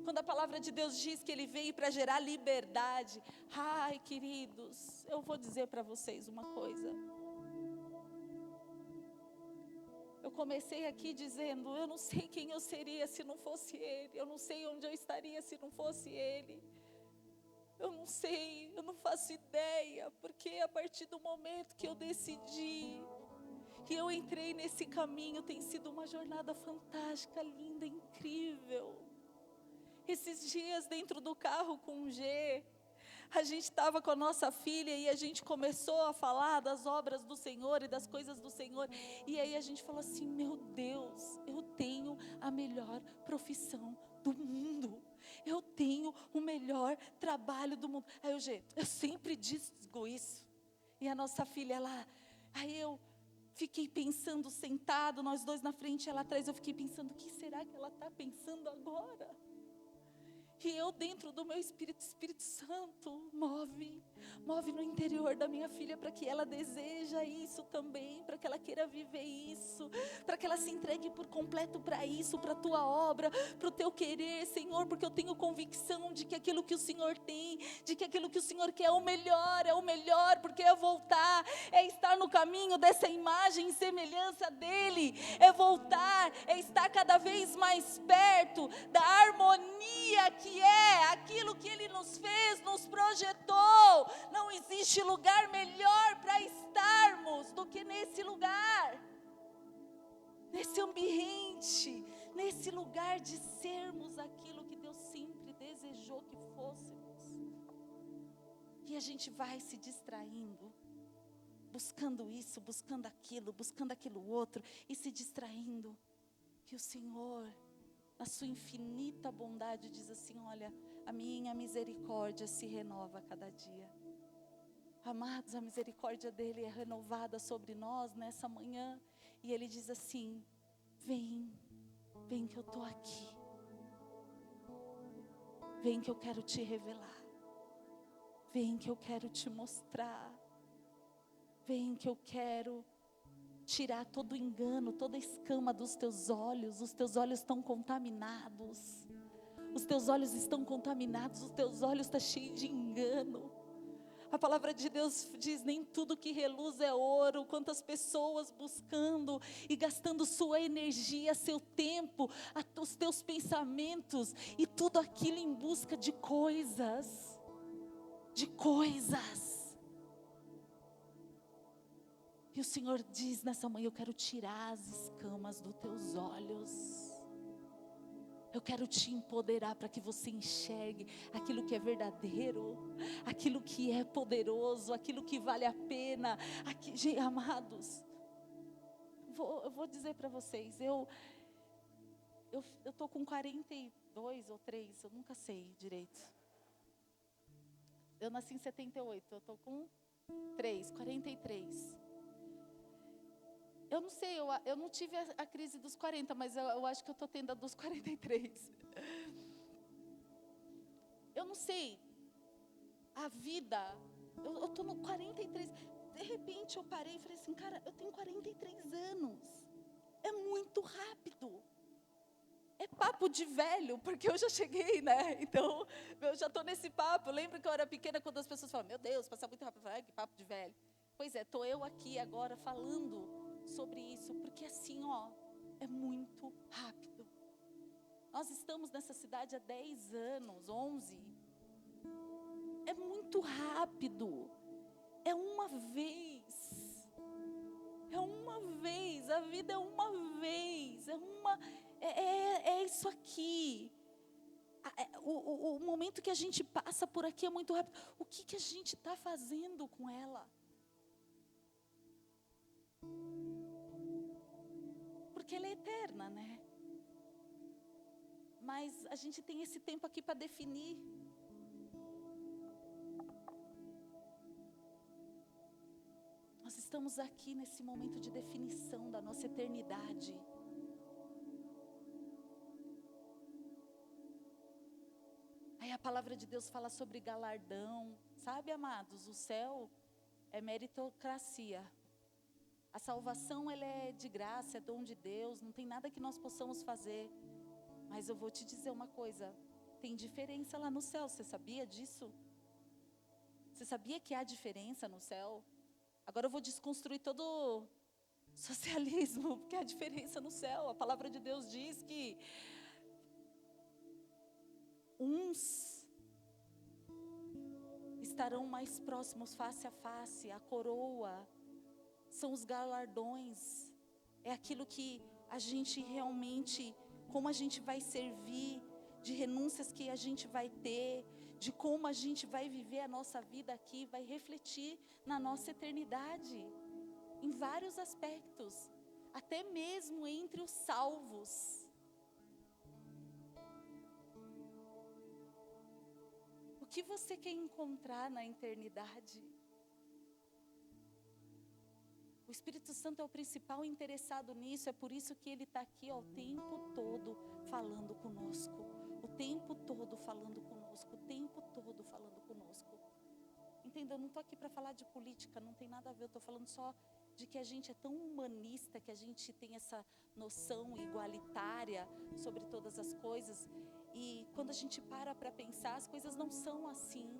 Quando a palavra de Deus diz que Ele veio para gerar liberdade, ai queridos, eu vou dizer para vocês uma coisa. Eu comecei aqui dizendo, eu não sei quem eu seria se não fosse Ele, eu não sei onde eu estaria se não fosse Ele. Eu não sei, eu não faço ideia, porque a partir do momento que eu decidi, que eu entrei nesse caminho, tem sido uma jornada fantástica, linda, incrível. Esses dias dentro do carro com o G, a gente estava com a nossa filha e a gente começou a falar das obras do Senhor e das coisas do Senhor. E aí a gente falou assim, meu Deus, eu tenho a melhor profissão do mundo. Eu tenho o melhor trabalho do mundo. Aí o G, eu sempre digo isso. E a nossa filha lá, aí eu fiquei pensando sentado, nós dois na frente, ela atrás, eu fiquei pensando, o que será que ela está pensando agora? E eu dentro do meu Espírito Santo, move no interior da minha filha para que ela deseja isso também, para que ela queira viver isso, para que ela se entregue por completo para isso, para a tua obra, para o teu querer, Senhor, porque eu tenho convicção de que aquilo que o Senhor tem, de que aquilo que o Senhor quer é o melhor, porque é voltar, é estar no caminho dessa imagem e semelhança dEle, é voltar, é estar cada vez mais perto da harmonia que é aquilo que Ele nos fez, nos projetou. Não existe lugar melhor para estarmos do que nesse lugar, nesse ambiente, nesse lugar de sermos aquilo que Deus sempre desejou que fôssemos. E a gente vai se distraindo, buscando isso, buscando aquilo outro, e se distraindo. E o Senhor, na sua infinita bondade, diz assim, olha, a minha misericórdia se renova a cada dia. Amados, a misericórdia dEle é renovada sobre nós nessa manhã. E Ele diz assim, vem que eu estou aqui. Vem que eu quero te revelar. Vem que eu quero te mostrar. Vem que eu quero tirar todo o engano, toda a escama dos teus olhos. Os teus olhos estão contaminados. Os teus olhos estão contaminados, os teus olhos estão cheios de engano. A palavra de Deus diz, nem tudo que reluz é ouro. Quantas pessoas buscando e gastando sua energia, seu tempo, os teus pensamentos, e tudo aquilo em busca de coisas. E o Senhor diz nessa manhã, eu quero tirar as escamas dos teus olhos. Eu quero te empoderar para que você enxergue aquilo que é verdadeiro, aquilo que é poderoso, aquilo que vale a pena. Amados, eu vou dizer para vocês, eu estou com 42 ou 3, eu nunca sei direito. Eu nasci em 78, eu estou com 43. Eu não sei, eu não tive a crise dos 40, mas eu acho que eu estou tendo a dos 43. Eu não sei, a vida, eu estou no 43. De repente eu parei e falei assim, cara, eu tenho 43 anos. É muito rápido. É papo de velho, porque eu já cheguei, né? Então, eu já estou nesse papo. Eu lembro que eu era pequena quando as pessoas falavam, meu Deus, passa muito rápido. Eu falava, que papo de velho. Pois é, estou eu aqui agora falando sobre isso, porque assim, é muito rápido. Nós estamos nessa cidade há 10 anos, 11. É muito rápido. É uma vez. A vida é uma vez. É isso aqui. O momento que a gente passa por aqui é muito rápido. O que a gente está fazendo com ela? Porque ela é eterna, né? Mas a gente tem esse tempo aqui para definir. Nós estamos aqui nesse momento de definição da nossa eternidade. Aí a palavra de Deus fala sobre galardão. Sabe, amados, o céu é meritocracia. A salvação, ela é de graça, é dom de Deus, não tem nada que nós possamos fazer. Mas eu vou te dizer uma coisa, tem diferença lá no céu, você sabia disso? Você sabia que há diferença no céu? Agora eu vou desconstruir todo o socialismo, porque há diferença no céu. A palavra de Deus diz que uns estarão mais próximos face a face, a coroa, são os galardões, é aquilo que a gente realmente, como a gente vai servir, de renúncias que a gente vai ter, de como a gente vai viver a nossa vida aqui, vai refletir na nossa eternidade, em vários aspectos, até mesmo entre os salvos. O que você quer encontrar na eternidade? O Espírito Santo é o principal interessado nisso, é por isso que Ele está aqui o tempo todo falando conosco. O tempo todo falando conosco, o tempo todo falando conosco. Entenda, eu não estou aqui para falar de política, não tem nada a ver, eu estou falando só de que a gente é tão humanista, que a gente tem essa noção igualitária sobre todas as coisas. E quando a gente para pensar, as coisas não são assim.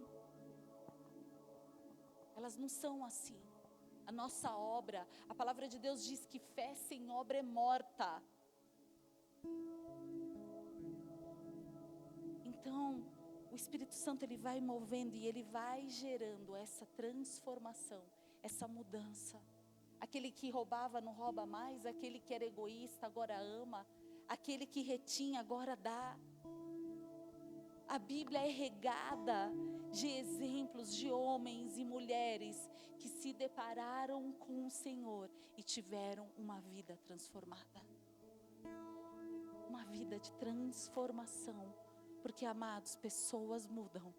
Elas não são assim. A nossa obra, a palavra de Deus diz que fé sem obra é morta. Então, o Espírito Santo, ele vai movendo e ele vai gerando essa transformação, essa mudança. Aquele que roubava não rouba mais, aquele que era egoísta agora ama, aquele que retinha agora dá. A Bíblia é regada de exemplos de homens e mulheres que se depararam com o Senhor e tiveram uma vida transformada. Uma vida de transformação. Porque, amados, pessoas mudam.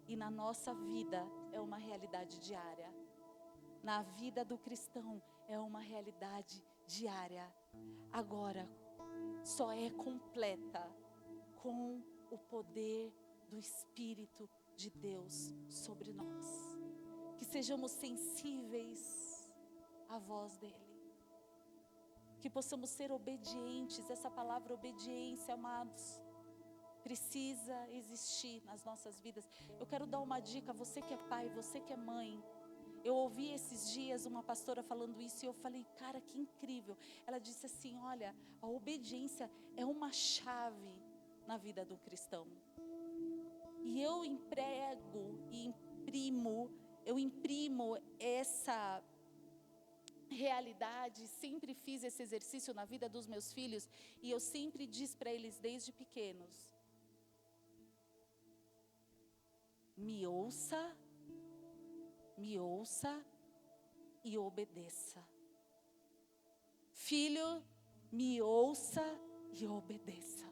E na nossa vida é uma realidade diária. Na vida do cristão é uma realidade diária. Agora, só é completa com o poder do Espírito de Deus sobre nós. Que sejamos sensíveis à voz dEle. Que possamos ser obedientes. Essa palavra obediência, amados, precisa existir nas nossas vidas. Eu quero dar uma dica, você que é pai, você que é mãe. Eu ouvi esses dias uma pastora falando isso e eu falei, cara, que incrível. Ela disse assim, olha, a obediência é uma chave na vida do cristão. E eu imprimo essa realidade, sempre fiz esse exercício na vida dos meus filhos e eu sempre disse para eles desde pequenos: me ouça e obedeça. Filho, me ouça e obedeça.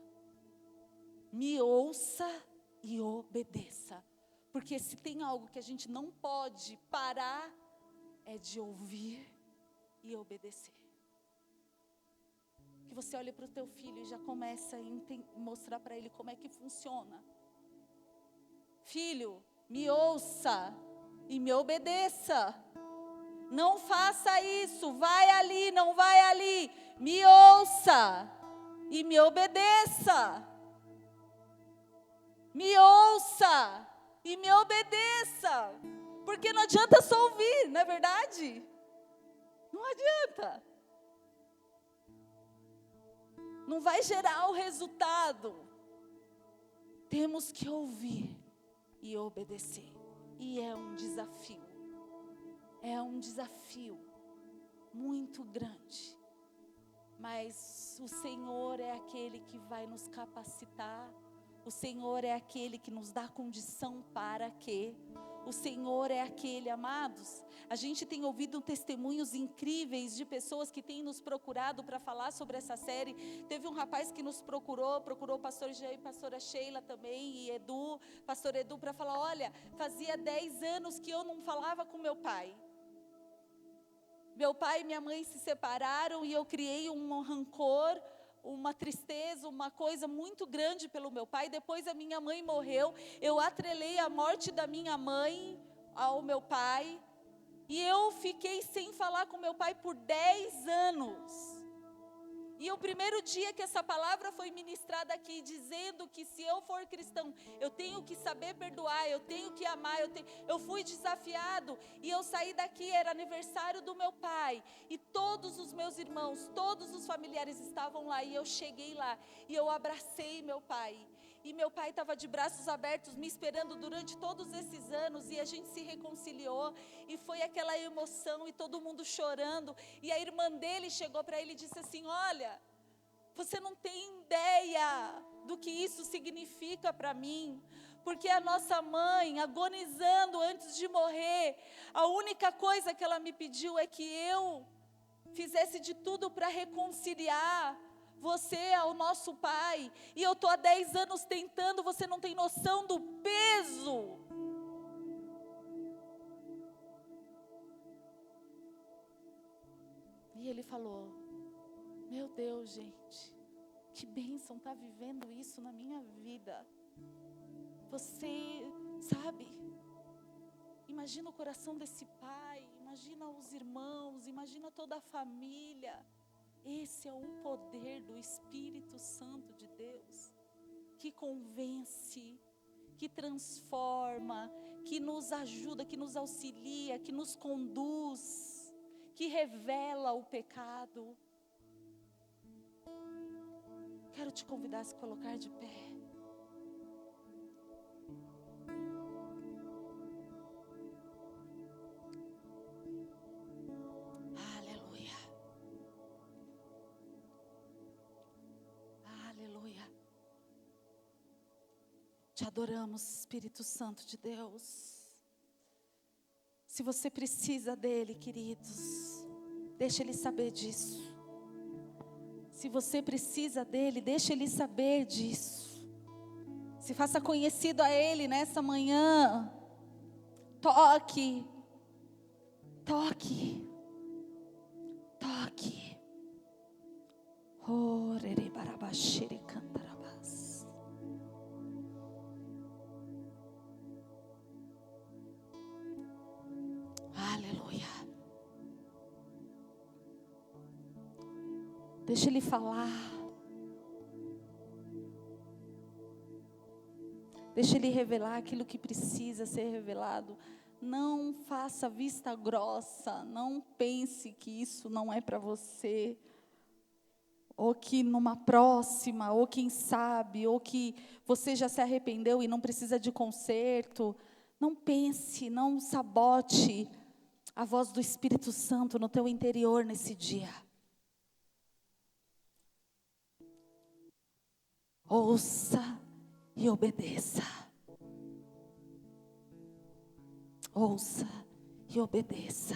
Me ouça e obedeça. Porque se tem algo que a gente não pode parar, é de ouvir e obedecer. Que você olhe para o teu filho e já começa a mostrar para ele como é que funciona. Filho, me ouça e me obedeça. Não faça isso, vai ali, não vai ali. Me ouça e me obedeça. Me ouça e me obedeça. Porque não adianta só ouvir, não é verdade? Não adianta. Não vai gerar o resultado. Temos que ouvir e obedecer. E é um desafio. É um desafio muito grande. Mas o Senhor é aquele que vai nos capacitar. O Senhor é aquele que nos dá condição para quê? O Senhor é aquele, amados. A gente tem ouvido testemunhos incríveis de pessoas que têm nos procurado para falar sobre essa série. Teve um rapaz que nos procurou o pastor Jean e pastora Sheila também, e pastor Edu, para falar, olha, fazia 10 anos que eu não falava com meu pai. Meu pai e minha mãe se separaram e eu criei um rancor, uma tristeza, uma coisa muito grande pelo meu pai. Depois a minha mãe morreu, eu atrelei a morte da minha mãe ao meu pai. E eu fiquei sem falar com meu pai por 10 anos. E o primeiro dia que essa palavra foi ministrada aqui, dizendo que se eu for cristão, eu tenho que saber perdoar, eu tenho que amar, eu fui desafiado, e eu saí daqui, era aniversário do meu pai, e todos os meus irmãos, todos os familiares estavam lá, e eu cheguei lá, e eu abracei meu pai, e meu pai estava de braços abertos, me esperando durante todos esses anos, e a gente se reconciliou, e foi aquela emoção, e todo mundo chorando, e a irmã dele chegou para ele e disse assim, olha, você não tem ideia do que isso significa para mim, porque a nossa mãe, agonizando antes de morrer, a única coisa que ela me pediu é que eu fizesse de tudo para reconciliar você ao nosso pai, e eu estou há 10 anos tentando, você não tem noção do peso. E ele falou, meu Deus, gente, que bênção estar vivendo isso na minha vida. Você, sabe, imagina o coração desse pai, imagina os irmãos, imagina toda a família. Esse é um poder do Espírito Santo de Deus, que convence, que transforma, que nos ajuda, que nos auxilia, que nos conduz, que revela o pecado. Quero te convidar a se colocar de pé. Te adoramos, Espírito Santo de Deus. Se você precisa dele, queridos, deixa ele saber disso. Se você precisa dele, deixa ele saber disso. Se faça conhecido a ele nessa manhã. Toque. Toque. Toque. Orere barabashiri cantarabas. Aleluia. Deixa ele falar. Deixa ele revelar aquilo que precisa ser revelado. Não faça vista grossa. Não pense que isso não é para você. Ou que numa próxima, ou quem sabe, ou que você já se arrependeu e não precisa de conserto. Não pense, não sabote a voz do Espírito Santo no teu interior nesse dia. Ouça e obedeça. Ouça e obedeça.